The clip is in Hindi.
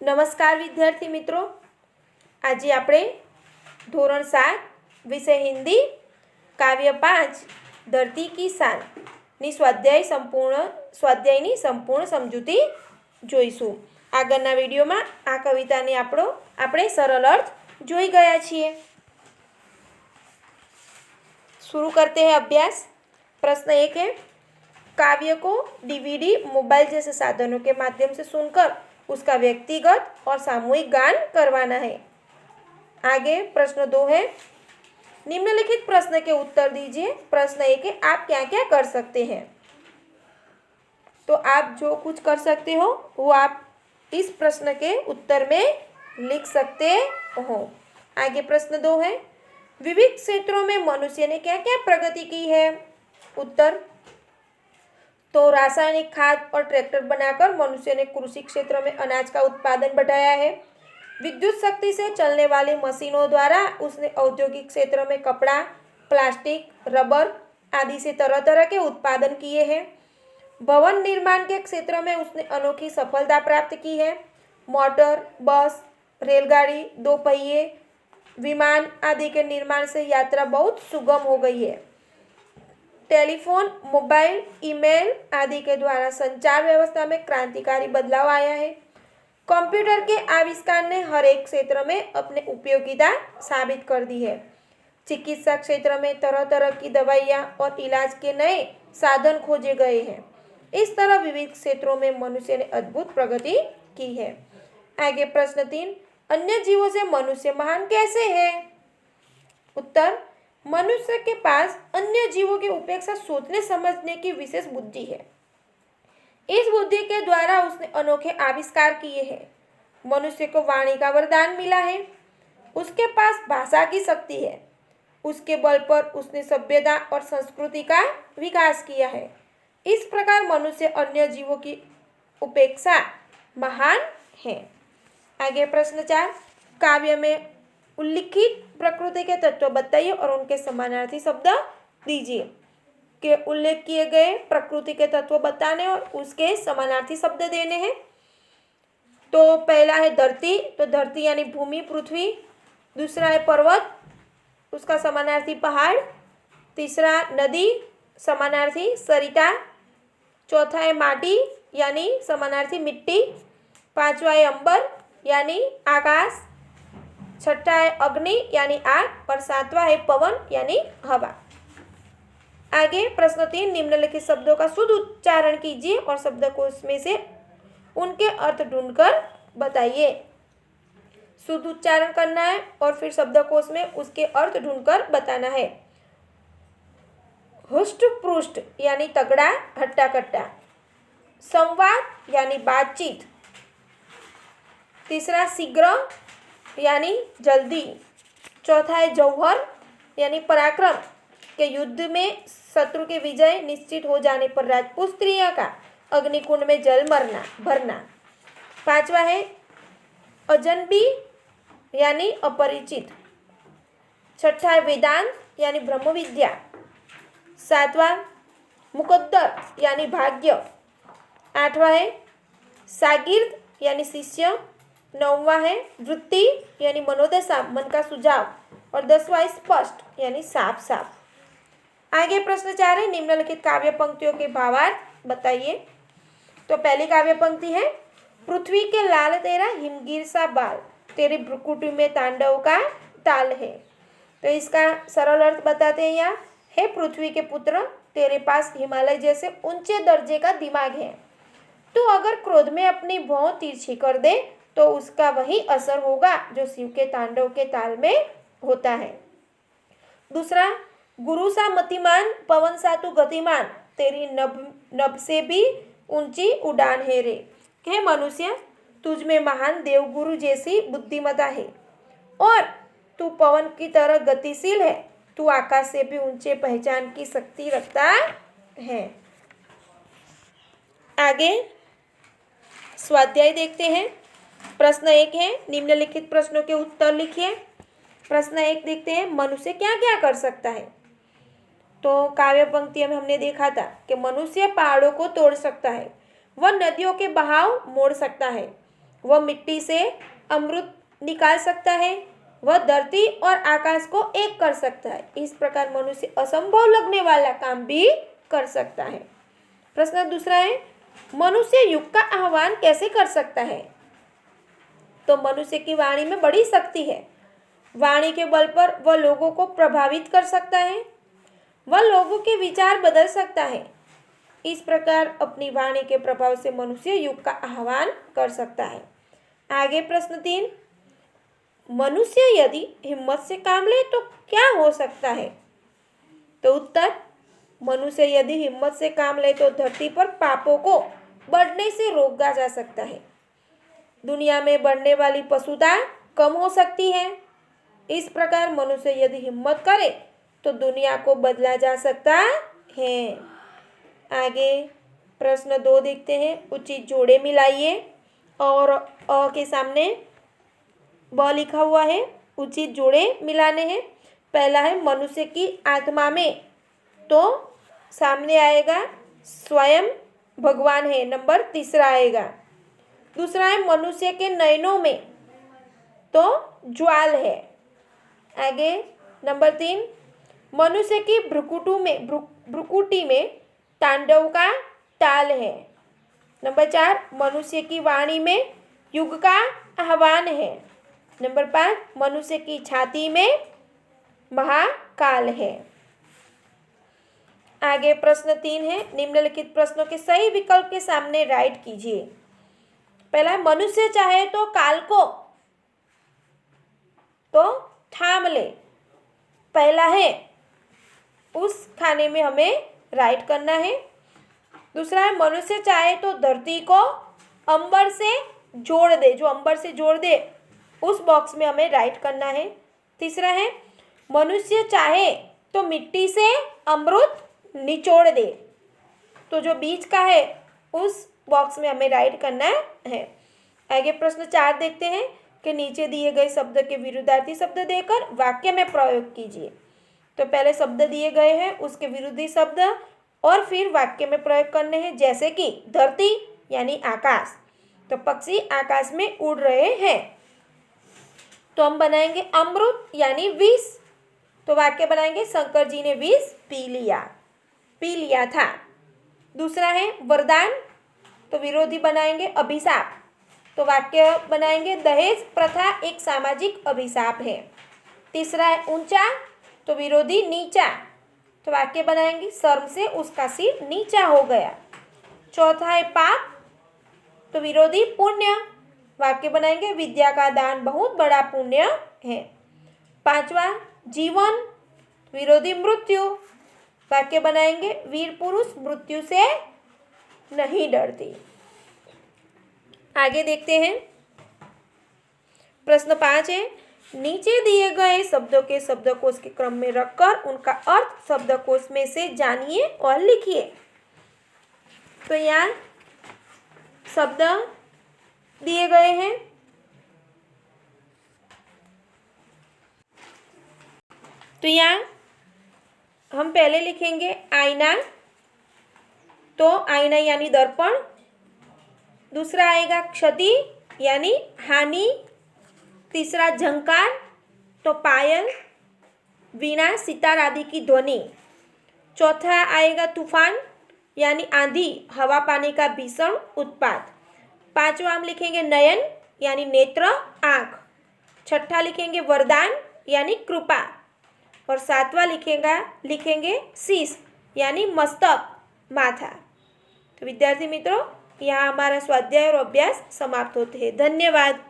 નમસ્કાર વિદ્યાર્થી મિત્રો, આજે આપણે ધોરણ 7 વિષય હિન્દી કાવ્ય 5 ધરતી કી શાનની સ્વાધ્યાયની સંપૂર્ણ સમજૂતી જોઈશું। આગળના વિડીયોમાં આ કવિતાને આપણે સરળ અર્થ જોઈ ગયા છીએ। शुरू करते हैं अभ्यास। प्रश्न 1 है, काव्य को डीवीडी मोबाइल जैसे साधनों के माध्यम से सुनकर उसका व्यक्तिगत और सामूहिक गान करवाना है। आगे प्रश्न 2 है, निम्नलिखित प्रश्न के उत्तर दीजिए। प्रश्न 1 है, आप क्या क्या कर सकते हैं। तो आप जो कुछ कर सकते हो वो आप इस प्रश्न के उत्तर में लिख सकते हो। आगे प्रश्न 2 है, विविध क्षेत्रों में मनुष्य ने क्या क्या प्रगति की है। उत्तर, तो रासायनिक खाद और ट्रैक्टर बनाकर मनुष्य ने कृषि क्षेत्र में अनाज का उत्पादन बढ़ाया है। विद्युत शक्ति से चलने वाली मशीनों द्वारा उसने औद्योगिक क्षेत्र में कपड़ा, प्लास्टिक, रबर आदि से तरह तरह के उत्पादन किए हैं। भवन निर्माण के क्षेत्र में उसने अनोखी सफलता प्राप्त की है। मोटर, बस, रेलगाड़ी, दो पहिए, विमान आदि के निर्माण से यात्रा बहुत सुगम हो गई है। टेलीफोन, मोबाइल, ईमेल आदि के द्वारा संचार व्यवस्था में क्रांतिकारी बदलाव आया है। कंप्यूटर के आविष्कार ने हर एक क्षेत्र में अपनी उपयोगिता साबित कर दी है। चिकित्सा क्षेत्र में तरह तरह की दवाइयाँ और इलाज के नए साधन खोजे गए हैं। इस तरह विविध क्षेत्रों में मनुष्य ने अद्भुत प्रगति की है। आगे प्रश्न 3, अन्य जीवों से मनुष्य महान कैसे है। उत्तर, मनुष्य के पास अन्य जीवों की उपेक्षा सोचने समझने की विशेष बुद्धि है। इस बुद्धि के द्वारा उसने अनोखे आविष्कार किए हैं। मनुष्य को वाणी का वरदान मिला है। उसके पास भाषा की शक्ति है। उसके बल पर उसने सभ्यता और संस्कृति का विकास किया है। इस प्रकार मनुष्य अन्य जीवों की उपेक्षा महान है। आगे प्रश्न 4, काव्य में उल्लिखित प्रकृति के तत्व बताइए और उनके समानार्थी शब्द दीजिए। के उल्लेख किए गए प्रकृति के तत्व बताने और उसके समानार्थी शब्द देने हैं। तो पहला है धरती, तो धरती यानी भूमि, पृथ्वी। दूसरा है पर्वत, उसका समानार्थी पहाड़। तीसरा नदी, समानार्थी सरिता। चौथा है माटी यानी समानार्थी मिट्टी। पांचवा है अंबर यानी आकाश। छठा है अग्नि यानी आग और सातवां है पवन यानी हवा। आगे प्रश्न 3, निम्नलिखित शब्दों का शुद्ध उच्चारण कीजिए और शब्दकोश में से उनके अर्थ ढूंढकर बताइए। शुद्ध उच्चारण करना है और फिर शब्दकोश में उसके अर्थ ढूंढकर बताना है। हुष्ट पृष्ठ यानी तगड़ा, हट्टा कट्टा। संवाद यानी बातचीत। तीसरा शीघ्र यानी जल्दी। चौथा है जौहर यानी पराक्रम, के युद्ध में शत्रु के विजय निश्चित हो जाने पर राजपूत स्त्रियों का अग्निकुंड में जल भरना। पांचवा है अजनबी यानी अपरिचित। छठा है वेदांत यानी ब्रह्म विद्या। सातवां मुकद्दर यानी भाग्य। आठवां है शागिर्द यानी शिष्य। नौवां है वृत्ति यानी मनोदशा, मन का सुझाव। और 10वां है स्पष्ट यानी साफ साफ। आगे प्रश्न 4 है, निम्नलिखित काव्य पंक्तियों के भावार्थ बताइए। तो पहली काव्य पंक्ति है, पृथ्वी के लाल तेरा हिमगिर सा बाल, तेरी भ्रुकुटी में तांडव का ताल है। तो इसका सरल अर्थ बताते हैं यहाँ, हे पृथ्वी के पुत्र, तेरे पास हिमालय जैसे ऊंचे दर्जे का दिमाग है। तो अगर क्रोध में अपनी भौं तिरछी कर दे तो उसका वही असर होगा जो शिव के तांडव के ताल में होता है। दूसरा, गुरु सा मतिमान, पवन सा तू गतिमान, तेरी नभ से भी ऊंची उड़ान है रे। हे मनुष्य, तुझ में महान देवगुरु जैसी बुद्धिमत्ता है और तू पवन की तरह गतिशील है। तू आकाश से भी ऊंचे पहचान की शक्ति रखता है। आगे स्वाध्याय देखते हैं। प्रश्न 1 है, निम्नलिखित प्रश्नों के उत्तर लिखिए। प्रश्न 1 देखते हैं, मनुष्य क्या क्या कर सकता है। तो काव्य पंक्ति में हमने देखा था कि मनुष्य पहाड़ों को तोड़ सकता है, वह नदियों के बहाव मोड़ सकता है, वह मिट्टी से अमृत निकाल सकता है, वह धरती और आकाश को एक कर सकता है। इस प्रकार मनुष्य असंभव लगने वाला काम भी कर सकता है। प्रश्न दूसरा है, मनुष्य युग का आह्वान कैसे कर सकता है? तो मनुष्य की वाणी में बड़ी शक्ति है। वाणी के बल पर वह लोगों को प्रभावित कर सकता है, वह लोगों के विचार बदल सकता है। इस प्रकार अपनी वाणी के प्रभाव से मनुष्य युग का आह्वान कर सकता है। आगे प्रश्न 3, मनुष्य यदि हिम्मत से काम ले तो क्या हो सकता है? तो उत्तर, मनुष्य यदि हिम्मत से काम ले तो धरती पर पापों को बढ़ने से रोका जा सकता है। दुनिया में बढ़ने वाली पशुता कम हो सकती है। इस प्रकार मनुष्य यदि हिम्मत करे तो दुनिया को बदला जा सकता है। आगे प्रश्न 2 देखते हैं। उचित जोड़े मिलाइए और अ के सामने ब लिखा हुआ है, उचित जोड़े मिलाने हैं। पहला है मनुष्य की आत्मा में, तो सामने आएगा स्वयं भगवान है, नंबर तीसरा आएगा। दूसरा है मनुष्य के नयनों में, तो ज्वाल है। आगे नंबर 3, मनुष्य की भ्रुकुटी में तांडव का ताल है। नंबर 4, मनुष्य की वाणी में युग का आह्वान है। नंबर 5, मनुष्य की छाती में महाकाल है। आगे प्रश्न 3 है, निम्नलिखित प्रश्नों के सही विकल्प के सामने राइट कीजिए। पहला है मनुष्य चाहे तो काल को तो थाम ले। पहला है उस खाने में हमें राइट करना है। दूसरा है मनुष्य चाहे तो धरती को अंबर से जोड़ दे, जो अंबर से जोड़ दे उस बॉक्स में हमें राइट करना है। तीसरा है मनुष्य चाहे तो मिट्टी से अमृत निचोड़ दे, तो जो बीच का है उस बॉक्स में हमें राइट करना है। आगे प्रश्न 4 देखते हैं कि नीचे दिए गए शब्द के विरुद्धार्थी शब्द देकर वाक्य में प्रयोग कीजिए। तो पहले शब्द दिए गए हैं, उसके विरुद्धी शब्द और फिर वाक्य में प्रयोग करने हैं। जैसे कि धरती यानी आकाश, तो पक्षी आकाश में उड़ रहे हैं, तो हम बनाएंगे अमृत यानी विष, तो वाक्य बनाएंगे शंकर जी ने विष पी लिया था। दूसरा है वरदान, तो विरोधी बनाएंगे अभिशाप, तो वाक्य बनाएंगे दहेज प्रथा एक सामाजिक अभिशाप है। तीसरा है ऊंचा, तो विरोधी नीचा, तो वाक्य बनाएंगे शर्म से उसका सिर नीचा हो गया। चौथा है पाप, तो विरोधी पुण्य, वाक्य बनाएंगे विद्या का दान बहुत बड़ा पुण्य है। पांचवा जीवन, विरोधी मृत्यु, वाक्य बनाएंगे वीर पुरुष मृत्यु से नहीं डरती। आगे देखते हैं प्रश्न 5 है, नीचे दिए गए शब्दों के शब्दकोश के क्रम में रखकर उनका अर्थ शब्दकोश में से जानिए और लिखिए। तो यहाँ शब्द दिए गए हैं, तो यहाँ हम पहले लिखेंगे आईना, तो आईना यानी दर्पण। दूसरा आएगा क्षति यानी हानि। तीसरा झंकार, तो पायल, वीणा, सितार आदि की ध्वनि। चौथा आएगा तूफान यानी आंधी, हवा पानी का भीषण उत्पात। पांचवा हम लिखेंगे नयन यानी नेत्र, आँख। छठा लिखेंगे वरदान यानी कृपा, और सातवां लिखेंगे शीश यानी मस्तक, माथा। तो विद्यार्थी मित्रों, यहाँ हमारा स्वाध्याय और अभ्यास समाप्त होते हैं। धन्यवाद।